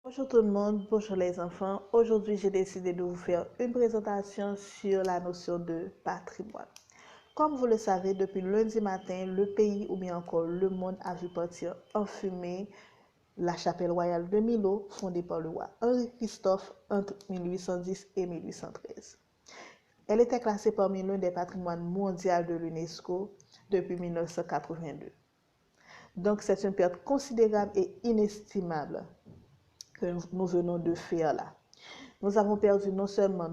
Bonjour tout le monde, bonjour les enfants. Aujourd'hui, j'ai décidé de vous faire une présentation sur la notion de patrimoine. Comme vous le savez, depuis lundi matin, le pays ou bien encore le monde a vu partir en fumée la chapelle royale de Milo, fondée par le roi Henri Christophe entre 1810 et 1813. Elle était classée parmi l'un des patrimoines mondiaux de l'UNESCO depuis 1982. Donc, c'est une perte considérable et inestimable que nous venons de faire là. Nous avons perdu non seulement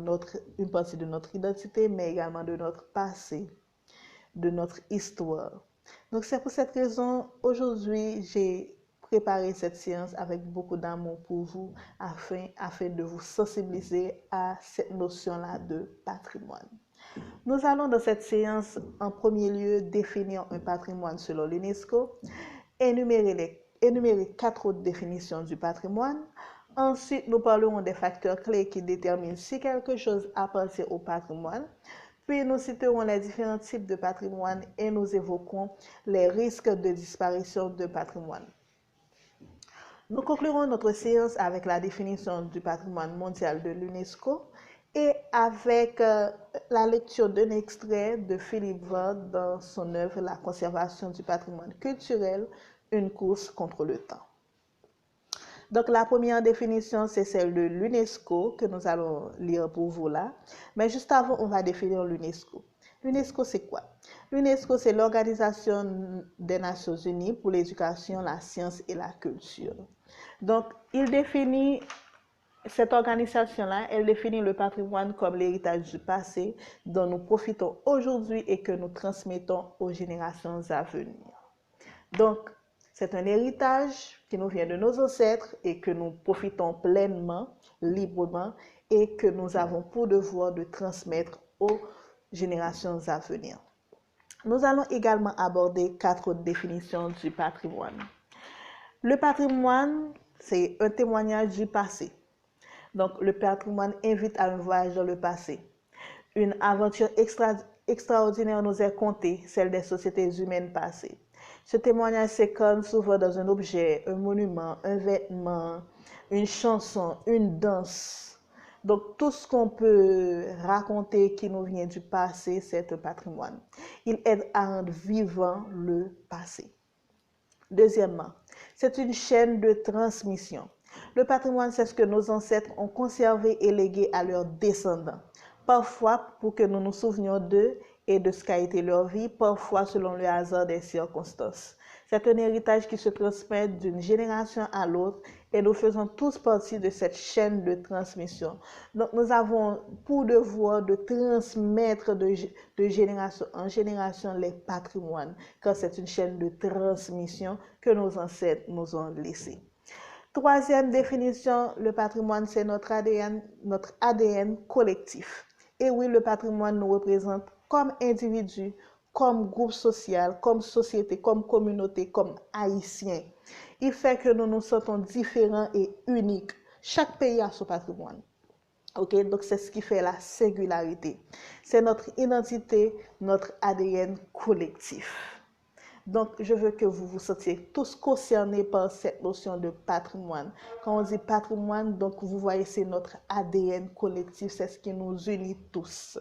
une partie de notre identité, mais également de notre passé, de notre histoire. Donc c'est pour cette raison, aujourd'hui, j'ai préparé cette séance avec beaucoup d'amour pour vous afin de vous sensibiliser à cette notion-là de patrimoine. Nous allons dans cette séance, en premier lieu, définir un patrimoine selon l'UNESCO, énumérer 4 autres définitions du patrimoine. Ensuite, nous parlerons des facteurs clés qui déterminent si quelque chose appartient au patrimoine. Puis, nous citerons les différents types de patrimoine et nous évoquerons les risques de disparition de patrimoine. Nous conclurons notre séance avec la définition du patrimoine mondial de l'UNESCO et avec la lecture d'un extrait de Philippe Vard dans son œuvre La conservation du patrimoine culturel, une course contre le temps. Donc la première définition, c'est celle de l'UNESCO que nous allons lire pour vous là. Mais juste avant, on va définir l'UNESCO. L'UNESCO, c'est quoi? L'UNESCO, c'est l'Organisation des Nations Unies pour l'éducation, la science et la culture. Donc, cette organisation-là, elle définit le patrimoine comme l'héritage du passé dont nous profitons aujourd'hui et que nous transmettons aux générations à venir. Donc, c'est un héritage qui nous vient de nos ancêtres et que nous profitons pleinement, librement et que nous avons pour devoir de transmettre aux générations à venir. Nous allons également aborder 4 autres définitions du patrimoine. Le patrimoine, c'est un témoignage du passé. Donc, le patrimoine invite à un voyage dans le passé. Une aventure extraordinaire nous est contée, celle des sociétés humaines passées. Ce témoignage s'incarne souvent dans un objet, un monument, un vêtement, une chanson, une danse. Donc, tout ce qu'on peut raconter qui nous vient du passé, c'est un patrimoine. Il aide à rendre vivant le passé. Deuxièmement, c'est une chaîne de transmission. Le patrimoine, c'est ce que nos ancêtres ont conservé et légué à leurs descendants. Parfois pour que nous nous souvenions d'eux et de ce qu'a été leur vie, parfois selon le hasard des circonstances. C'est un héritage qui se transmet d'une génération à l'autre et nous faisons tous partie de cette chaîne de transmission. Donc nous avons pour devoir de transmettre de génération en génération les patrimoines, car c'est une chaîne de transmission que nos ancêtres nous ont laissée. Troisième définition, le patrimoine, c'est notre ADN collectif. Et oui, le patrimoine nous représente comme individu, comme groupe social, comme société, comme communauté, comme haïtiens. Il fait que nous nous sentons différents et uniques. Chaque pays a son patrimoine. Ok, donc c'est ce qui fait la singularité. C'est notre identité, notre ADN collectif. Donc, je veux que vous vous sentiez tous concernés par cette notion de patrimoine. Quand on dit patrimoine, donc vous voyez, c'est notre ADN collectif, c'est ce qui nous unit tous.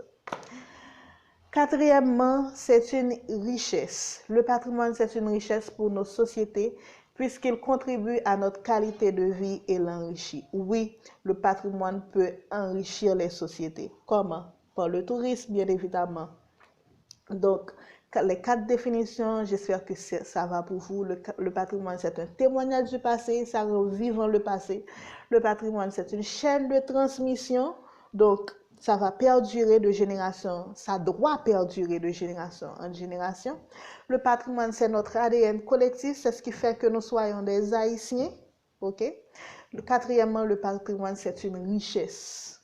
Quatrièmement, c'est une richesse. Le patrimoine, c'est une richesse pour nos sociétés puisqu'il contribue à notre qualité de vie et l'enrichit. Oui, le patrimoine peut enrichir les sociétés. Comment? Par le tourisme, bien évidemment. Donc, les 4 définitions, j'espère que ça va pour vous. Le patrimoine, c'est un témoignage du passé, ça rend vivant le passé. Le patrimoine, c'est une chaîne de transmission, donc ça va perdurer de génération, ça doit perdurer de génération en génération. Le patrimoine, c'est notre ADN collectif, c'est ce qui fait que nous soyons des Haïtiens. Ok? Quatrièmement, le patrimoine, c'est une richesse.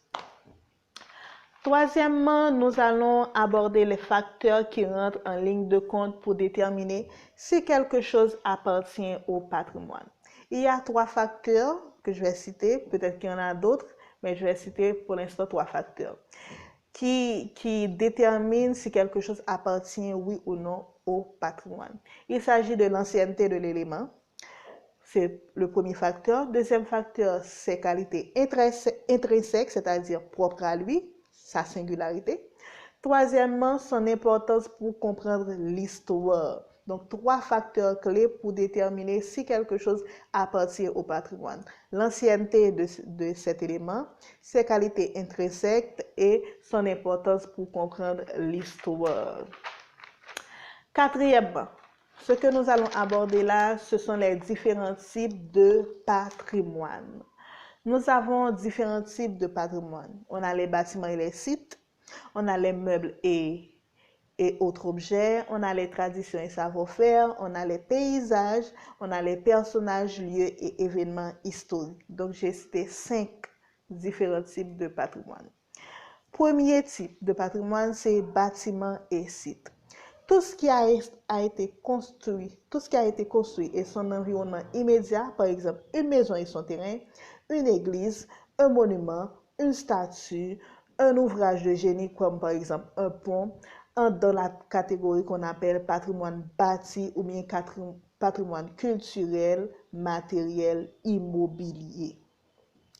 Troisièmement, nous allons aborder les facteurs qui rentrent en ligne de compte pour déterminer si quelque chose appartient au patrimoine. Il y a 3 facteurs que je vais citer, peut-être qu'il y en a d'autres, mais je vais citer pour l'instant 3 facteurs qui déterminent si quelque chose appartient, oui ou non, au patrimoine. Il s'agit de l'ancienneté de l'élément, c'est le premier facteur. Deuxième facteur, ses qualités intrinsèques, c'est-à-dire propres à lui, sa singularité. Troisièmement, son importance pour comprendre l'histoire. Donc, 3 facteurs clés pour déterminer si quelque chose appartient au patrimoine. L'ancienneté de cet élément, ses qualités intrinsèques et son importance pour comprendre l'histoire. Quatrièmement, ce que nous allons aborder là, ce sont les différents types de patrimoine. Nous avons différents types de patrimoine. On a les bâtiments et les sites, on a les meubles et autres objets, on a les traditions et savoir-faire, on a les paysages, on a les personnages, lieux et événements historiques. Donc, j'ai cité 5 différents types de patrimoine. Premier type de patrimoine, c'est bâtiments et sites. Tout ce qui a été construit et son environnement immédiat, par exemple une maison et son terrain, une église, un monument, une statue, un ouvrage de génie comme par exemple un pont, dans la catégorie qu'on appelle patrimoine bâti ou bien patrimoine culturel, matériel, immobilier.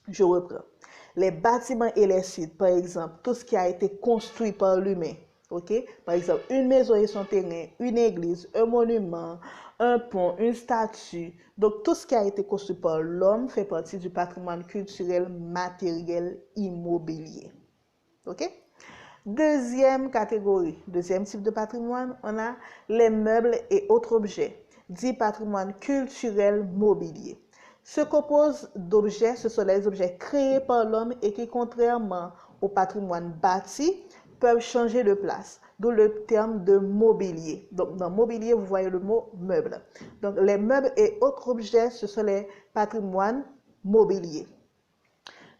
Je reprends. Les bâtiments et les sites, par exemple, tout ce qui a été construit par l'humain. Okay? Par exemple, une maison et son terrain, une église, un monument, un pont, une statue. Donc, tout ce qui a été construit par l'homme fait partie du patrimoine culturel, matériel, immobilier. OK? Deuxième catégorie, deuxième type de patrimoine, on a les meubles et autres objets, dit patrimoine culturel mobilier. Se compose d'objets, ce sont les objets créés par l'homme et qui, contrairement au patrimoine bâti, peuvent changer de place, d'où le terme de mobilier. Donc, dans mobilier, vous voyez le mot meuble. Donc, les meubles et autres objets, ce sont les patrimoines mobiliers.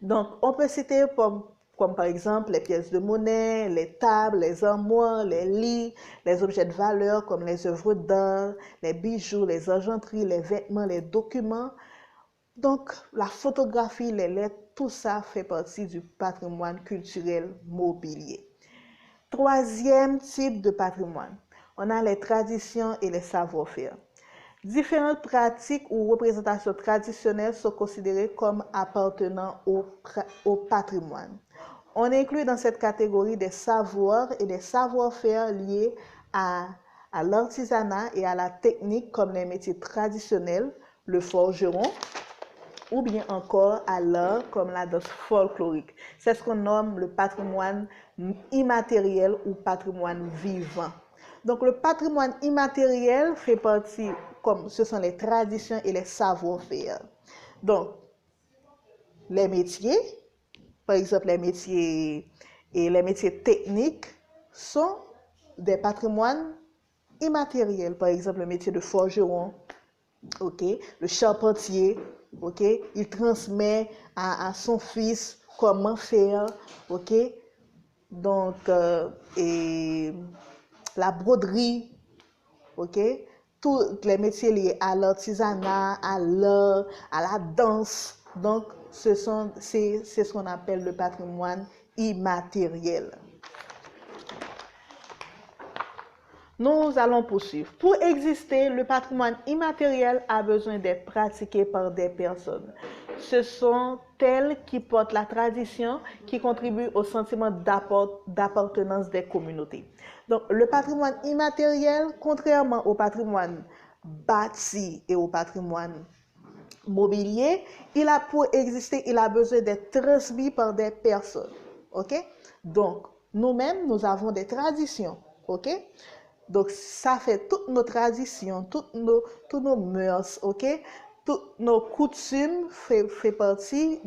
Donc, on peut citer comme par exemple les pièces de monnaie, les tables, les armoires, les lits, les objets de valeur comme les œuvres d'art, les bijoux, les argenteries, les vêtements, les documents. Donc, la photographie, les lettres, tout ça fait partie du patrimoine culturel mobilier. Troisième type de patrimoine, on a les traditions et les savoir-faire. Différentes pratiques ou représentations traditionnelles sont considérées comme appartenant au patrimoine. On inclut dans cette catégorie des savoirs et des savoir-faire liés à l'artisanat et à la technique comme les métiers traditionnels, le forgeron, ou bien encore à l'art comme la danse folklorique. C'est ce qu'on nomme le patrimoine immatériel ou patrimoine vivant. Donc le patrimoine immatériel fait partie, comme ce sont les traditions et les savoir-faire. Donc les métiers, par exemple les métiers techniques, sont des patrimoines immatériels. Par exemple le métier de forgeron, okay? Le charpentier, okay? Il transmet à son fils comment faire, okay? Donc, et la broderie, okay? Tous les métiers liés à l'artisanat, à l'art, à la danse. Donc, c'est ce qu'on appelle le patrimoine immatériel. Nous allons poursuivre. Pour exister, le patrimoine immatériel a besoin d'être pratiqué par des personnes. Ce sont elles qui portent la tradition, qui contribuent au sentiment d'appartenance des communautés. Donc, le patrimoine immatériel, contrairement au patrimoine bâti et au patrimoine mobilier, pour exister, il a besoin d'être transmis par des personnes. OK? Donc, nous-mêmes, nous avons des traditions. OK? Donc, ça fait toutes nos traditions, tous nos mœurs, ok? Toutes nos coutumes fait partie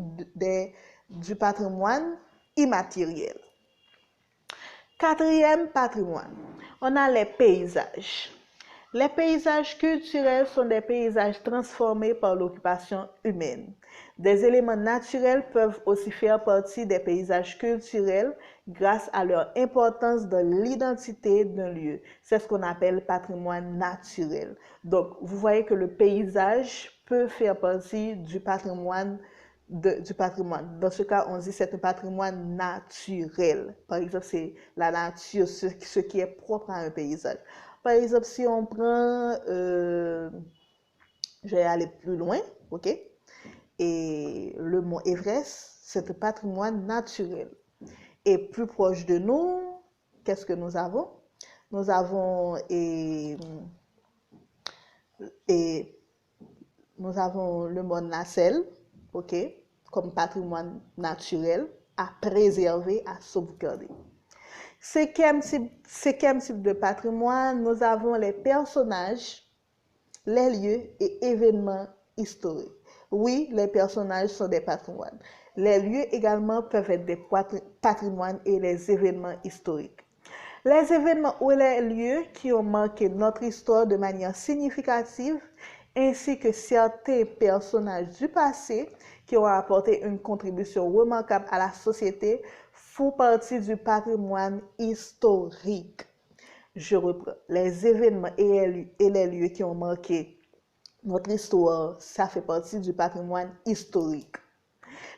du patrimoine immatériel. Quatrième patrimoine, on a les paysages. Les paysages culturels sont des paysages transformés par l'occupation humaine. Des éléments naturels peuvent aussi faire partie des paysages culturels grâce à leur importance dans l'identité d'un lieu. C'est ce qu'on appelle patrimoine naturel. Donc, vous voyez que le paysage peut faire partie du patrimoine. Dans ce cas, on dit que c'est un patrimoine naturel. Par exemple, c'est la nature, ce qui est propre à un paysage. Par exemple, si on prend Je vais aller plus loin, ok? Et le mont Everest, c'est un patrimoine naturel. Et plus proche de nous, qu'est-ce que nous avons? Nous avons nous avons le mont Nacelle, ok, comme patrimoine naturel à préserver, à sauvegarder. Cinquième type de patrimoine, nous avons les personnages, les lieux et événements historiques. Oui, les personnages sont des patrimoines. Les lieux également peuvent être des patrimoines et les événements historiques. Les événements ou les lieux qui ont marqué notre histoire de manière significative, ainsi que certains personnages du passé qui ont apporté une contribution remarquable à la société, font partie du patrimoine historique. Je reprends. Les événements et les lieux qui ont marqué notre histoire, ça fait partie du patrimoine historique.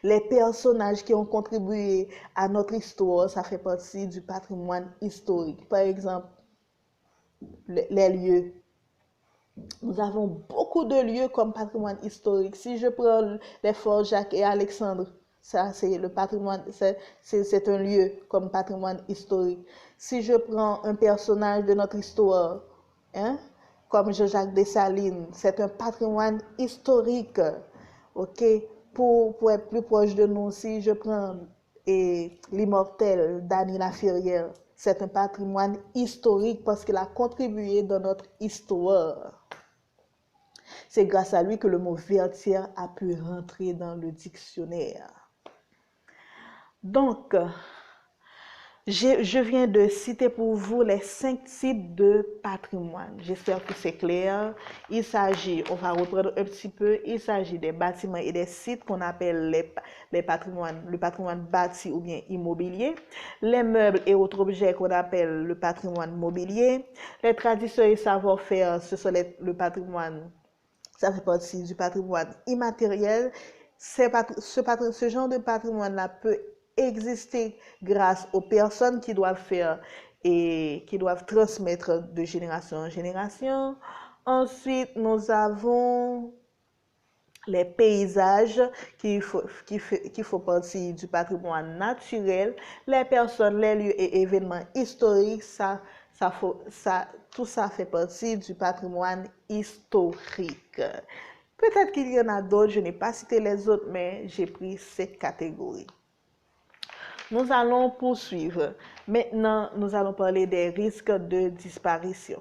Les personnages qui ont contribué à notre histoire, ça fait partie du patrimoine historique. Par exemple, les lieux. Nous avons beaucoup de lieux comme patrimoine historique. Si je prends les forts Jacques et Alexandre, ça c'est le patrimoine, c'est un lieu comme patrimoine historique. Si je prends un personnage de notre histoire, hein, comme Jean-Jacques Dessalines, c'est un patrimoine historique. Ok, pour être plus proche de nous, si je prends l'immortel Dany Laferrière, c'est un patrimoine historique parce qu'il a contribué dans notre histoire. C'est grâce à lui que le mot vertière a pu rentrer dans le dictionnaire. Donc, je viens de citer pour vous les 5 types de patrimoine. J'espère que c'est clair. Il s'agit, on va reprendre un petit peu, il s'agit des bâtiments et des sites qu'on appelle le patrimoine bâti ou bien immobilier. Les meubles et autres objets qu'on appelle le patrimoine mobilier. Les traditions et savoir-faire, ce sont le patrimoine, ça fait partie du patrimoine immatériel. Ce genre de patrimoine-là peut exister grâce aux personnes qui doivent faire et qui doivent transmettre de génération en génération. Ensuite, nous avons les paysages qui font partie du patrimoine naturel, les personnes, les lieux et événements historiques, tout ça fait partie du patrimoine historique. Peut-être qu'il y en a d'autres, je n'ai pas cité les autres, mais j'ai pris cette catégorie. Nous allons poursuivre. Maintenant, nous allons parler des risques de disparition.